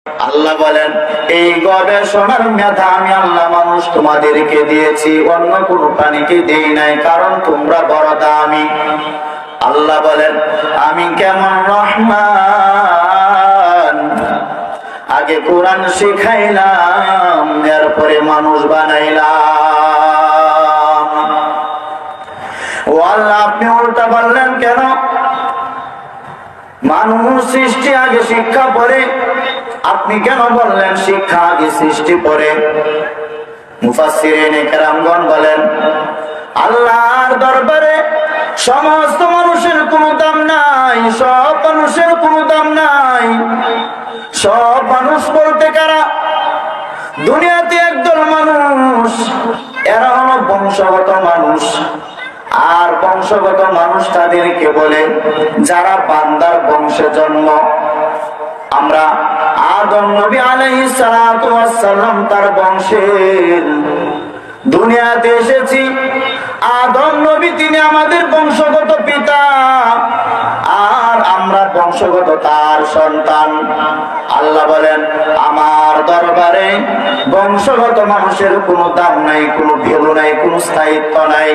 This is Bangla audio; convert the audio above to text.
আল্লাহ বলেন, এই গবেষণার মেধা আমি আল্লাহ মানুষ তোমাদেরকে দিয়েছি, অন্য কোন প্রাণীকে দেই নাই, কারণ তোমরা বড় দামি। আল্লাহ বলেন, আমি কেমন রহমান, আগে কোরআন শিখাইলাম, এরপরে মানুষ বানাইলাম। ও আল্লাহ, আপনি উল্টা বললেন কেন? মানুষ সৃষ্টি আগে শিক্ষা পরে, আপনি কেন বললেন শিক্ষা আগে সৃষ্টি পরে? মুফাসসিরিনে কেরামগণ বলেন, আল্লাহর দরবারে সমস্ত মানুষের কোনো দাম নাই, সব মানুষের কোনো দাম নাই। সব মানুষ বলতে কারা? দুনিয়াতে একদল মানুষ, এরা হলো বংশগত মানুষ। আর বংশগত মানুষ তাদেরকে বলে যারা বান্দার বংশে জন্ম। আমরা আদম নবী আলাইহিস সালাতু ওয়াস সালাম তার বংশের দুনিয়াতে এসেছি। আদম নবী তিনি আমাদের বংশগত পিতা, আর আমরা বংশগত তার সন্তান। আল্লাহ বলেন, আমার দরবারে বংশগত মানুষের কোনো দাম নাই, কোনো ভ্যালু নাই, কোনো স্থায়িত্ব নাই।